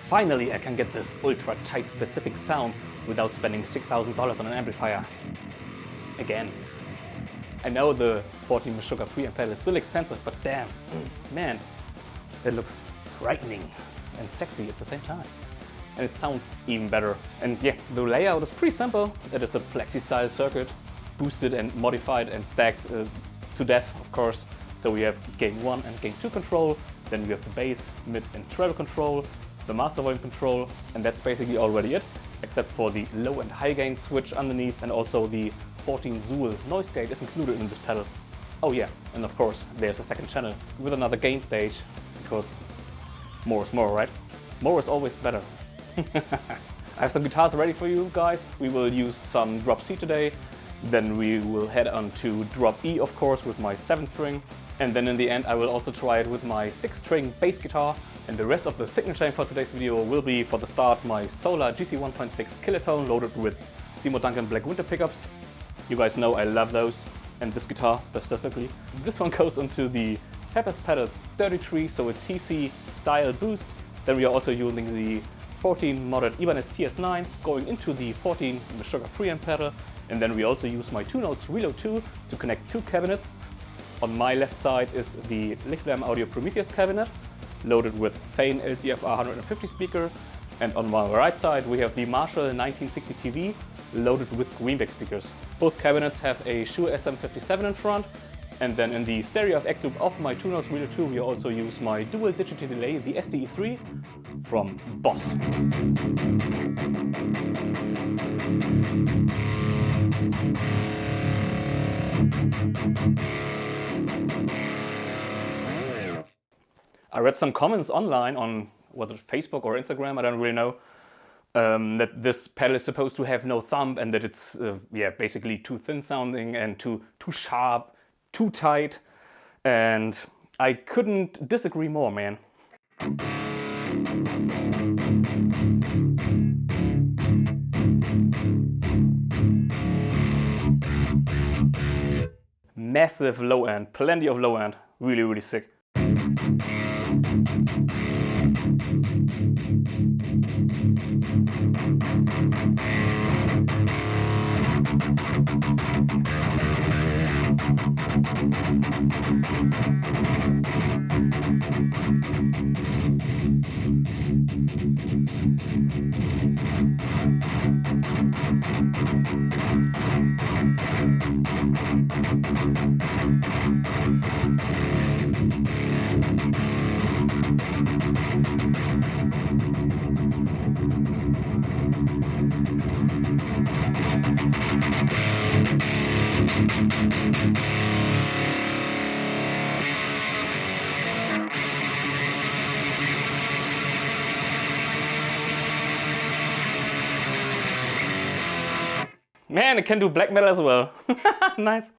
Finally, I can get this ultra tight specific sound without spending $6,000 on an amplifier. Again. I know the Fortin Meshuggah PREAMP pedal is still expensive, but damn, man, it looks frightening and sexy at the same time. And it sounds even better. And yeah, the layout is pretty simple. It is a plexi style circuit, boosted and modified and stacked to death, of course. So we have gain 1 and gain 2 control, then we have the bass, mid and treble control, the master volume control, and that's basically already it, except for the low and high gain switch underneath, and also the 14 Zool noise gate is included in this pedal. Oh yeah, and of course there's a second channel with another gain stage, because more is more, right? More is always better. I have some guitars ready for you guys. We will use some drop C today, then we will head on to drop E, of course, with my 7-string, and then in the end I will also try it with my 6-string bass guitar. And the rest of the signature for today's video will be, for the start, my Solar GC 1.6 Killertone loaded with Duncan Black Winter pickups. You guys know I love those, and this guitar specifically. This one goes into the Pepers pedals 33, so a TC style boost. Then we are also using the Fortin modded Ibanez TS9 going into the Fortin Meshuggah PREAMP pedal. And then we also use my 2-notes Reload 2 to connect 2 cabinets. On my left side is the Lichtlaerm Audio Prometheus cabinet, loaded with FANE LCRF-150 speaker. And on my right side we have the Marshall 1960 TV, loaded with greenback speakers. Both cabinets have a Shure SM57 in front. And then in the stereo FX loop of my 2-notes Reload 2 we also use my dual digital delay, the SDE3 from Boss. I read some comments online on whether Facebook or Instagram, I don't really know, that this pedal is supposed to have no thumb and that it's yeah, basically too thin sounding and too sharp, too tight, and I couldn't disagree more, man. Massive low end, plenty of low end, really, really sick. Man, it can do black metal as well. Nice.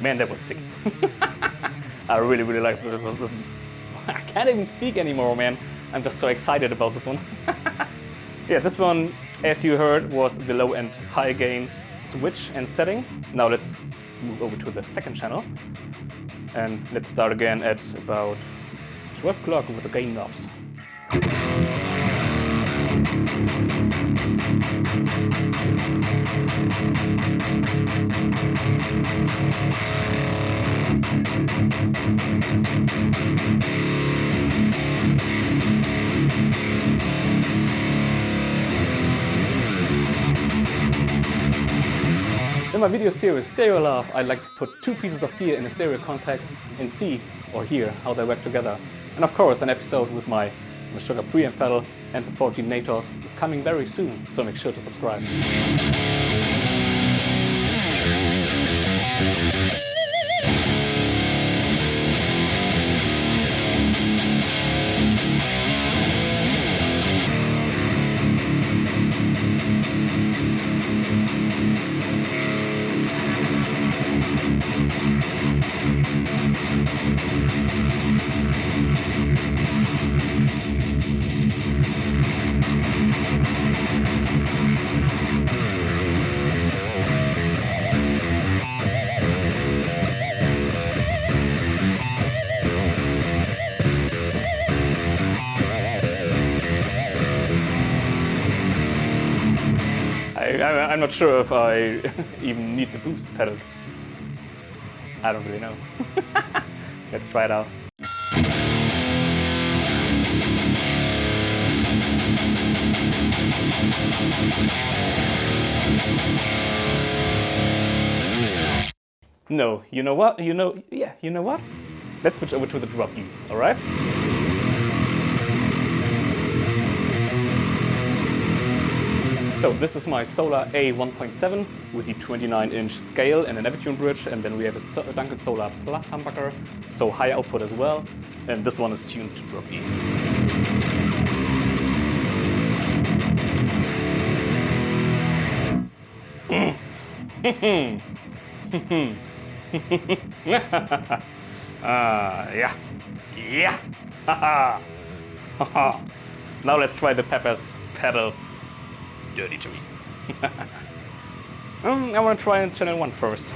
Man, that was sick. I really, really liked it. I can't even speak anymore, man. I'm just so excited about this one. Yeah, this one, as you heard, was the low and high gain switch and setting. Now let's move over to the second channel. And let's start again at about 12 o'clock with the gain knobs. In my video series Stereo Love, I like to put two pieces of gear in a stereo context and see or hear how they work together. And of course, an episode with my MESHUGGAH PREAMP pedal and the 14 Nators is coming very soon, so make sure to subscribe. I'm not sure if I even need the boost pedals. I don't really know. Let's try it out. No, you know what? You know what? Let's switch over to the drop E, alright? So this is my Solar A1.7 with the 29-inch scale and an Evitune bridge, and then we have a Duncan Solar Plus humbucker, so high output as well, and this one is tuned to drop E. Yeah. Now let's try the Pepers pedals. Dirty to me. I want to try on channel 1 first.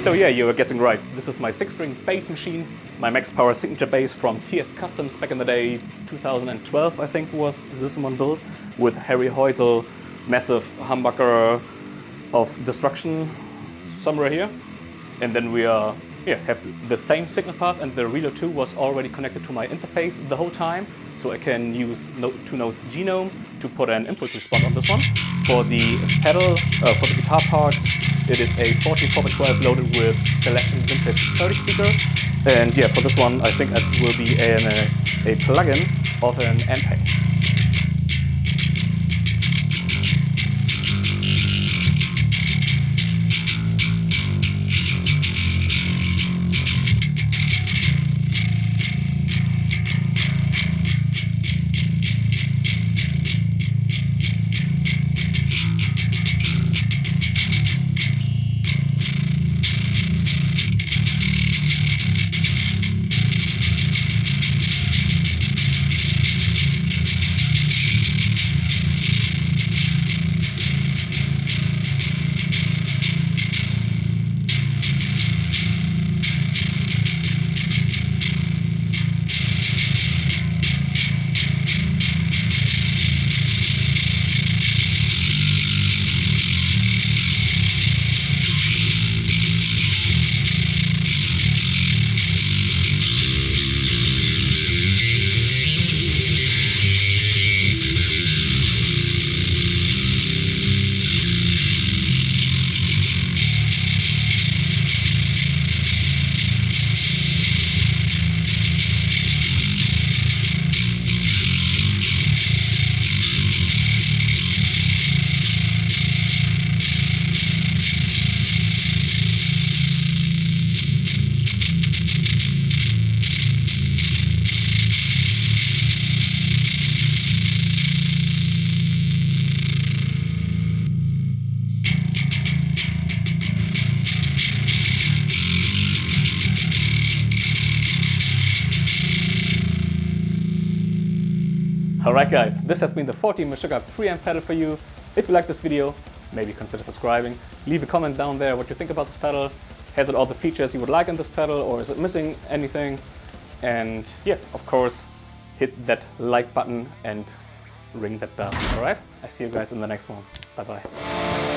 So yeah, you were guessing right. This is my 6-string bass machine, my max power signature bass from TS Customs back in the day, 2012 I think was this one built, with Harry Häussel, massive humbucker of destruction somewhere here. And then we have the same signal path, and the Reader 2 was already connected to my interface the whole time, so I can use 2 notes genome to put an impulse response on this one. For the pedal, for the guitar parts, it is a Fortin 4x12 loaded with Selection Vintage 30 speaker. And yeah, for this one I think it will be a plugin of an amp pack. Alright guys, this has been the Fortin Meshuggah preamp pedal for you. If you like this video, maybe consider subscribing. Leave a comment down there what you think about this pedal. Has it all the features you would like in this pedal, or is it missing anything? And yeah, of course, hit that like button and ring that bell. Alright, I see you guys in the next one. Bye bye.